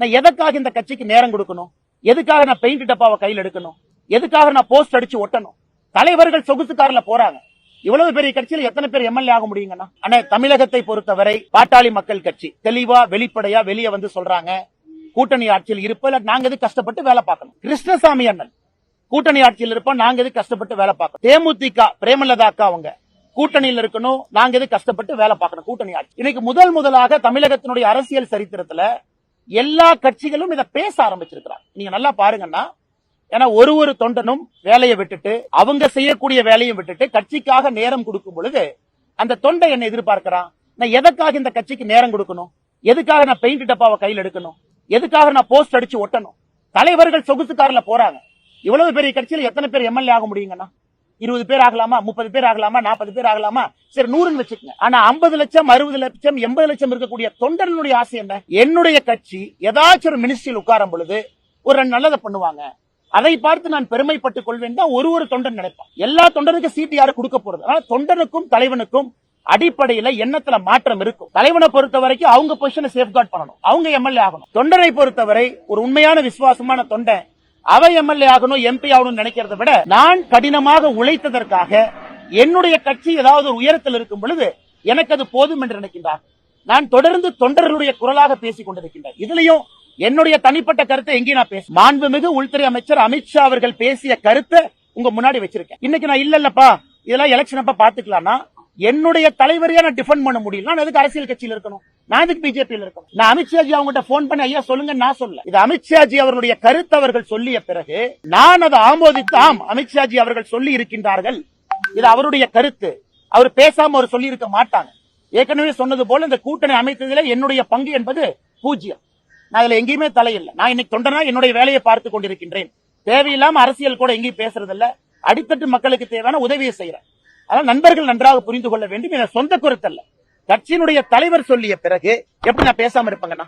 நான் எதற்காக இந்த கட்சிக்கு நேரம் கொடுக்கணும்? எதுக்காக நான் பெயிண்ட் டப்பாவை கையில் எடுக்கணும்? எதுக்காக நான் போஸ்ட் அடிச்சு ஒட்டணும்? தலைவர்கள் சொகுசுக்காரில போறாங்க. இவ்வளவு பெரிய கட்சியில எத்தனை பேர் எம்எல்ஏ ஆக முடியுங்கன்னா? ஆனா தமிழகத்தை பொறுத்தவரை பாட்டாளி மக்கள் கட்சி தெளிவா வெளிப்படையா வெளியே வந்து சொல்றாங்க, கூட்டணி ஆட்சியில் இருப்ப நாங்க எது கஷ்டப்பட்டு வேலை பார்க்கணும். கிருஷ்ணசாமி அண்ணன் கூட்டணி ஆட்சியில் இருப்போம், நாங்க எது கஷ்டப்பட்டு வேலை பார்க்கணும். தேமுதிக பிரேமலதா அக்கா அவங்க கூட்டணியில் இருக்கணும், நாங்க எது கஷ்டப்பட்டு வேலை பார்க்கணும். கூட்டணி ஆட்சி இன்னைக்கு முதலாக தமிழகத்தினுடைய அரசியல் சரித்திரத்துல எல்லா கட்சிகளும் இதை பேச ஆரம்பிச்சிருக்கிறாங்க. நீங்க நல்லா பாருங்கன்னா, ஏன்னா ஒரு தொண்டனும் வேலையை விட்டுட்டு அவங்க செய்யக்கூடிய வேலையை விட்டுட்டு கட்சிக்காக நேரம் கொடுக்கும் பொழுது அந்த தொண்டை என்ன எதிர்பார்க்கிறான்? நான் எதற்காக இந்த கட்சிக்கு நேரம் கொடுக்கணும்? எதுக்காக நான் பெயிண்ட் டப்பாவை கையில் எடுக்கணும்? எதுக்காக நான் போஸ்ட் அடிச்சு ஒட்டணும்? தலைவர்கள் சொகுசுக்காரில போறாங்க. இவ்வளவு பெரிய கட்சியில எத்தனை பேர் எம்எல்ஏ ஆக முடியுங்கன்னா? 20 பேர் ஆகலாமா, 30 பேர் ஆகலாமா, 40 பேர் ஆகலாமா, சரி 100 வச்சுக்கோங்க. ஆனா 50 லட்சம் 60 லட்சம் 80 லட்சம் இருக்கக்கூடிய தொண்டனுடைய ஆசை என்ன? என்னுடைய கட்சி ஏதாச்சும் ஒரு மினிஸ்ட்ரியில் உட்காரும் பொழுது ஒரு நல்லதை பண்ணுவாங்க, அதை பார்த்து நான் பெருமைப்பட்டுக் கொள்வேன் தான் ஒரு தொண்டன் நினைப்பான். எல்லா தொண்டனுக்கும் சீட்டு யாரும் கொடுக்க போறது? ஆனா தொண்டனுக்கும் தலைவனுக்கும் அடிப்படையில எண்ணத்துல மாற்றம் இருக்கும். தலைவனை பொறுத்த வரைக்கும் அவங்க பொசிஷனை சேஃப்கார்ட் பண்ணணும், அவங்க எம்எல்ஏ ஆகணும். தொண்டனை பொறுத்தவரை ஒரு உண்மையான விசுவாசமான தொண்டன் அவ எம்எல்ஏ ஆகணும், எம்பி ஆகணும்னு நினைக்கிறத விட நான் கடினமாக உழைத்ததற்காக என்னுடைய கட்சி ஏதாவது ஒரு உயரத்தில் இருக்கும் பொழுது எனக்கு அது போதும் என்று நினைக்கின்றார். நான் தொடர்ந்து தொண்டர்களுடைய குரலாக பேசிக் கொண்டிருக்கின்றேன். இதுலயும் என்னுடைய தனிப்பட்ட கருத்தை எங்கே நான் பேச, மாண்புமிகு உள்துறை அமைச்சர் அமித்ஷா அவர்கள் பேசிய கருத்தை உங்க முன்னாடி வச்சிருக்கேன். இன்னைக்கு நான் இல்லப்பா இதெல்லாம் எலெக்ஷன் அப்ப பாத்துக்கலாம்னா என்னுடைய தலைவரையா நான் டிஃபெண்ட் பண்ண முடியல. நான் எதுக்கு அரசியல் கட்சியில் இருக்கணும்? நான் எதுக்கு பிஜேபியில் இருக்கணும்? நான் அமித்ஷாஜி அவங்ககிட்ட போன் பண்ணி ஐயா சொல்லுங்க நான் சொல்ல, இது அமித்ஷாஜி அவர்களுடைய கருத்து அவர்கள் சொல்லிய பிறகு நான் அதை ஆமோதித்து ஆம் அமித்ஷாஜி அவர்கள் சொல்லி இருக்கின்றார்கள், இது அவருடைய கருத்து, அவர் பேசாம அவர் சொல்லி இருக்க மாட்டாங்க. ஏற்கனவே சொன்னது போல இந்த கூட்டணி அமைத்ததில் என்னுடைய பங்கு என்பது 0. நான் இதுல எங்கேயுமே தலையில்லை. நான் இன்னைக்கு தொண்டனா என்னுடைய வேலையை பார்த்து கொண்டிருக்கின்றேன். தேவையில்லாம அரசியல் கூட எங்கேயும் பேசுறதில்ல, அடித்தட்டு மக்களுக்கு தேவையான உதவியை செய்யறேன். அதனால் நண்பர்கள் நன்றாக புரிந்து கொள்ள வேண்டும். என சொந்த கருத்தல்ல, கட்சியினுடைய தலைவர் சொல்லிய பிறகு எப்படி நான் பேசாம இருப்பேங்கண்ணா?